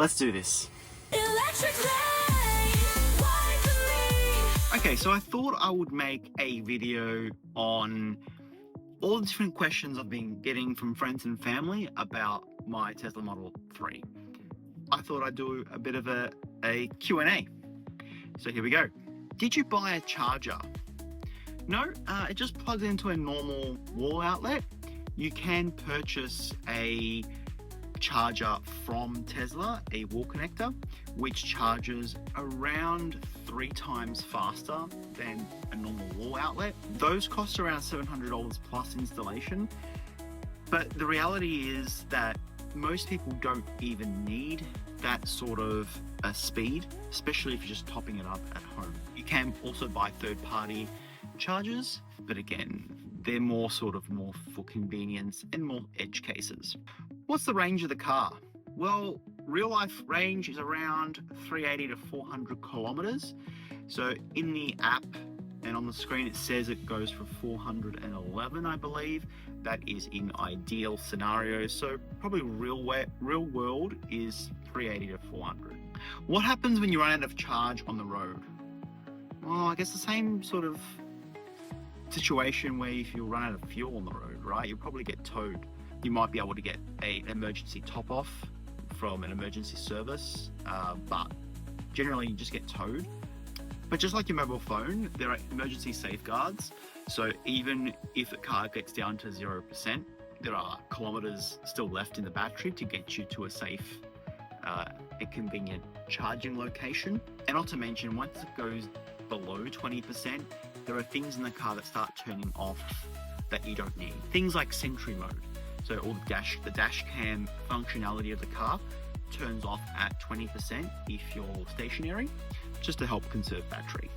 let's do this. Okay, so I thought I would make a video on all the different questions I've been getting from friends and family about my Tesla Model 3. I thought I'd do a bit of a Q&A. So here we go. Did you buy a charger? No, it just plugs into a normal wall outlet. You can purchase a charger from Tesla, a wall connector, which charges around 3 times faster than a normal wall outlet. Those cost around $700 plus installation. But the reality is that most people don't even need that sort of a speed, especially if you're just topping it up at home. You can also buy third-party chargers, but again, they're more for convenience and more edge cases. What's the range of the car? Well, real life range is around 380 to 400 kilometers. So in the app and on the screen, it says it goes for 411, I believe. That is in ideal scenarios. So probably real world is 380 to 400. What happens when you run out of charge on the road? Well, I guess the same sort of situation where if you run out of fuel on the road, right? You'll probably get towed. You might be able to get an emergency top off from an emergency service, but generally you just get towed. But just like your mobile phone, there are emergency safeguards. So even if the car gets down to 0%, there are kilometers still left in the battery to get you to a safe and convenient charging location. And not to mention, once it goes below 20%, there are things in the car that start turning off that you don't need. Things like Sentry mode. So all the dash cam functionality of the car turns off at 20% if you're stationary, just to help conserve battery.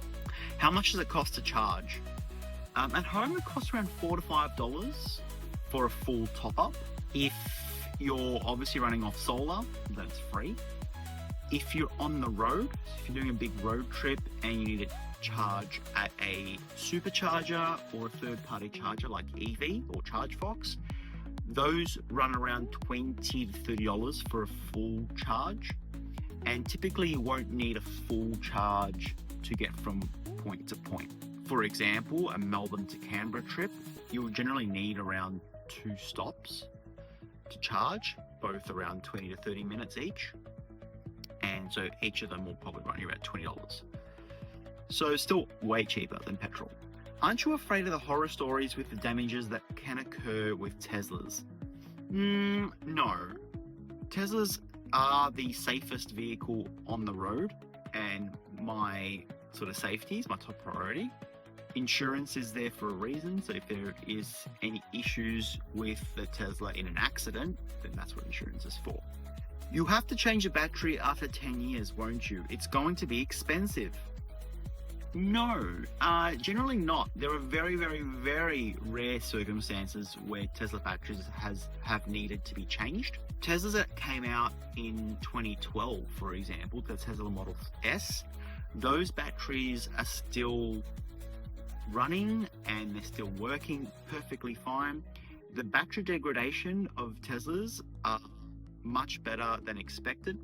How much does it cost to charge? At home, it costs around $4 to $5 for a full top-up. If you're obviously running off solar, that's free. If you're on the road, if you're doing a big road trip and you need to charge at a supercharger or a third-party charger like EV or ChargeFox, those run around $20 to $30 for a full charge. And typically you won't need a full charge to get from point to point. For example, a Melbourne to Canberra trip, you'll generally need around 2 stops to charge, both around 20 to 30 minutes each. And so each of them will probably run you about $20. So still way cheaper than petrol. Aren't you afraid of the horror stories with the damages that can occur with Teslas? No. Teslas are the safest vehicle on the road, and my sort of safety is my top priority. Insurance is there for a reason, so if there is any issues with the Tesla in an accident, then that's what insurance is for. You have to change the battery after 10 years, won't you? It's going to be expensive. No, generally not. There are very, very, very rare circumstances where Tesla batteries have needed to be changed. Teslas that came out in 2012, for example, the Tesla Model S, those batteries are still running and they're still working perfectly fine. The battery degradation of Teslas are much better than expected.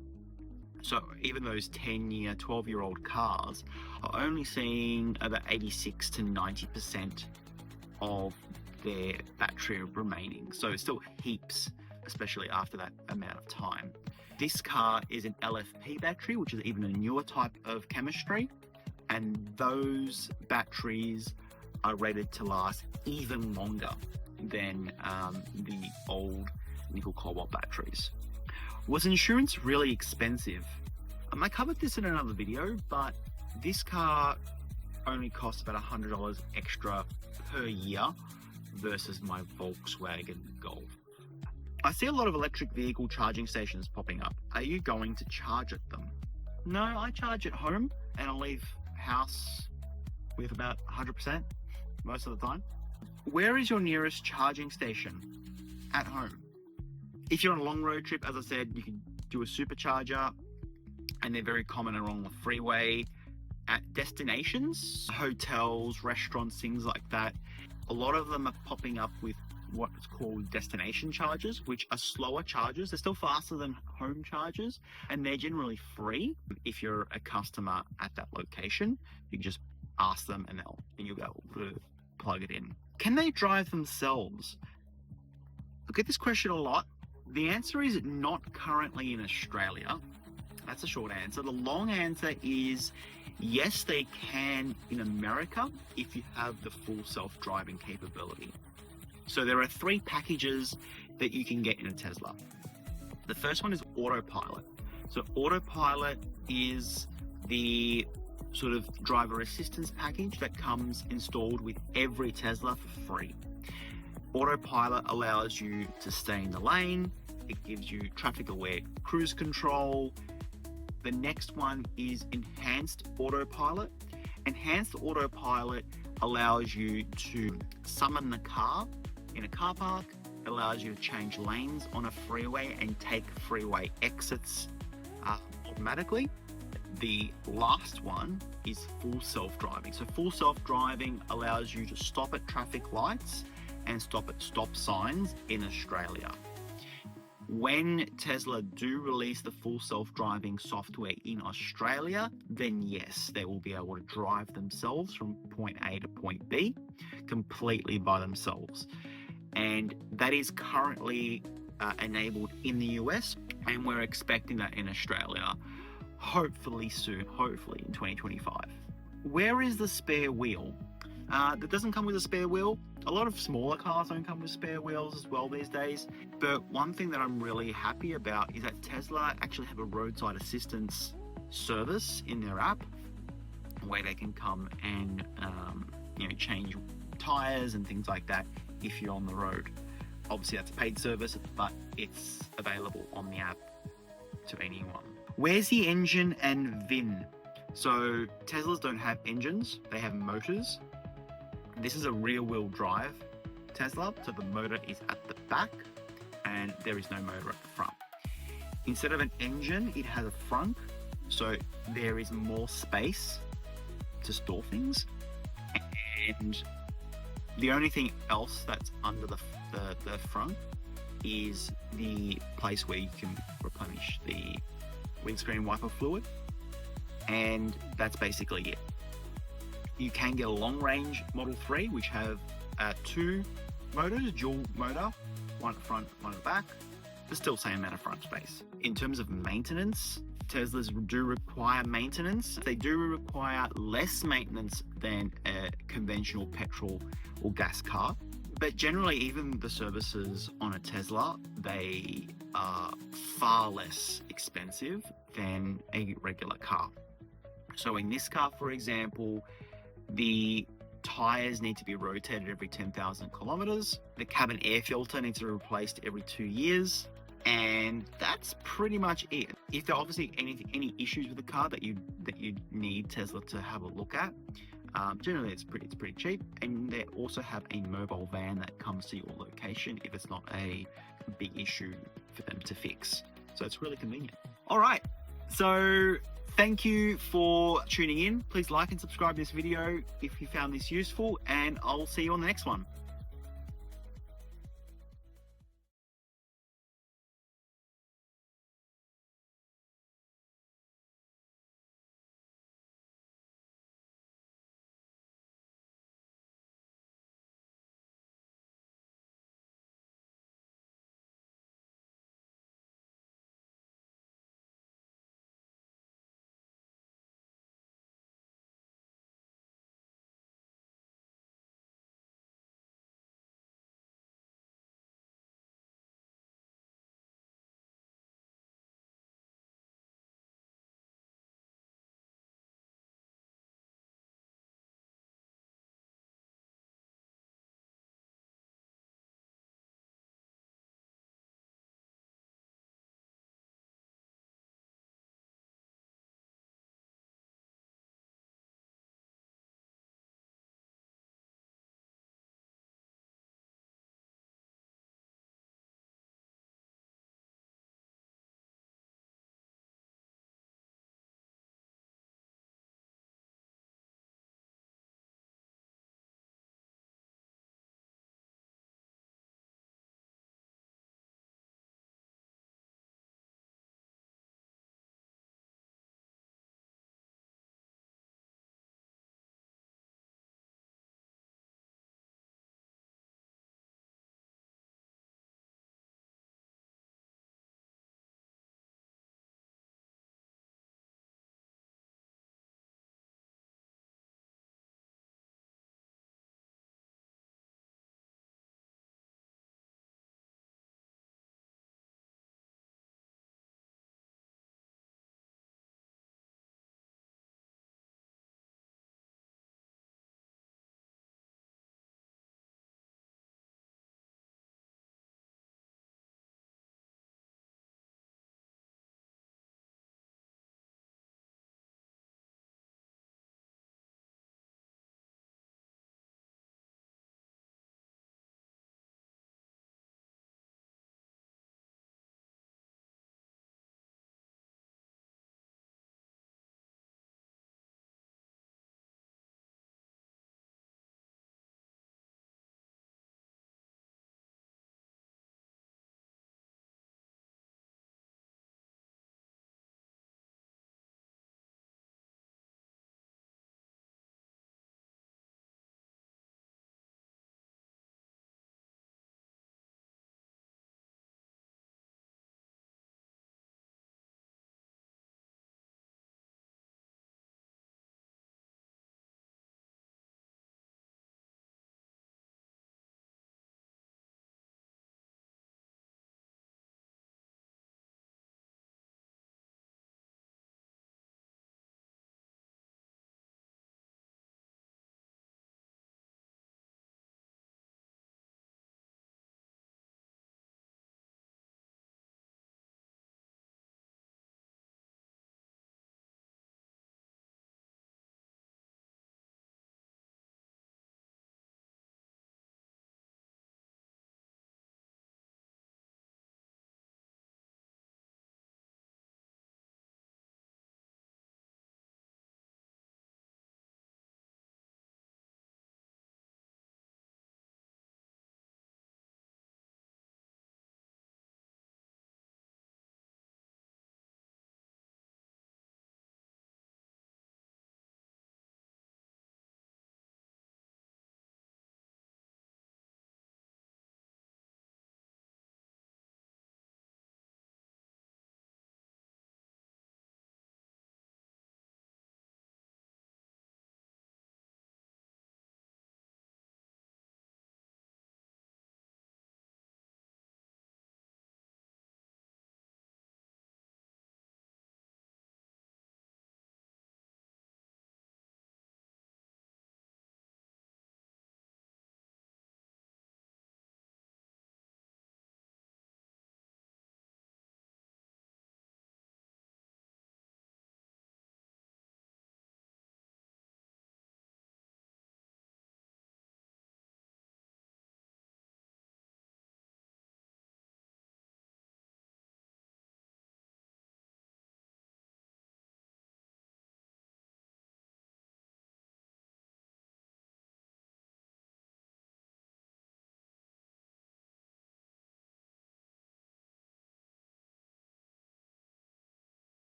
So even those 10-year, 12-year-old cars are only seeing about 86 to 90% of their battery remaining. So it's still heaps, especially after that amount of time. This car is an LFP battery, which is even a newer type of chemistry. And those batteries are rated to last even longer than the old nickel cobalt batteries. Was insurance really expensive? I covered this in another video, but this car only costs about $100 extra per year versus my Volkswagen Golf. I see a lot of electric vehicle charging stations popping up. Are you going to charge at them? No, I charge at home and I leave house with about 100% most of the time. Where is your nearest charging station? At home. If you're on a long road trip, as I said, you can do a supercharger, and they're very common along the freeway. At destinations, hotels, restaurants, things like that, a lot of them are popping up with what's called destination chargers, which are slower chargers. They're still faster than home chargers, and they're generally free. If you're a customer at that location, you can just ask them and you'll be able to plug it in. Can they drive themselves? I get this question a lot. The answer is not currently in Australia. That's a short answer. The long answer is yes, they can in America if you have the full self-driving capability. So there are 3 packages that you can get in a Tesla. The first one is autopilot. So autopilot is the sort of driver assistance package that comes installed with every Tesla for free. Autopilot allows you to stay in the lane. It gives you traffic aware cruise control. The next one is enhanced autopilot. Enhanced autopilot allows you to summon the car in a car park. It allows you to change lanes on a freeway and take freeway exits automatically. The last one is full self-driving. So full self-driving allows you to stop at traffic lights and stop at stop signs in Australia. When Tesla do release the full self-driving software in Australia, then yes, they will be able to drive themselves from point A to point B completely by themselves. And that is currently enabled in the US, and we're expecting that in Australia hopefully soon, hopefully in 2025. Where is the spare wheel? That doesn't come with a spare wheel. A lot of smaller cars don't come with spare wheels as well these days. But one thing that I'm really happy about is that Tesla actually have a roadside assistance service in their app where they can come and change tires and things like that if you're on the road. Obviously that's a paid service, but it's available on the app to anyone. Where's the engine and VIN? So Teslas don't have engines, they have motors. This is a rear-wheel drive Tesla, so the motor is at the back and there is no motor at the front. Instead of an engine, it has a front, so there is more space to store things. And the only thing else that's under the front is the place where you can replenish the windscreen wiper fluid, and that's basically it. You can get a long-range Model 3, which have 2 motors, dual motor, one at the front, one at the back, but still same amount of front space. In terms of maintenance, Teslas do require maintenance. They do require less maintenance than a conventional petrol or gas car. But generally, even the services on a Tesla, they are far less expensive than a regular car. So in this car, for example, the tires need to be rotated every 10,000 kilometers. The cabin air filter needs to be replaced every 2 years. And that's pretty much it. If there are obviously any issues with the car that you need Tesla to have a look at, generally it's pretty cheap. And they also have a mobile van that comes to your location if it's not a big issue for them to fix. So it's really convenient. All right, so thank you for tuning in. Please like and subscribe this video if you found this useful, and I'll see you on the next one.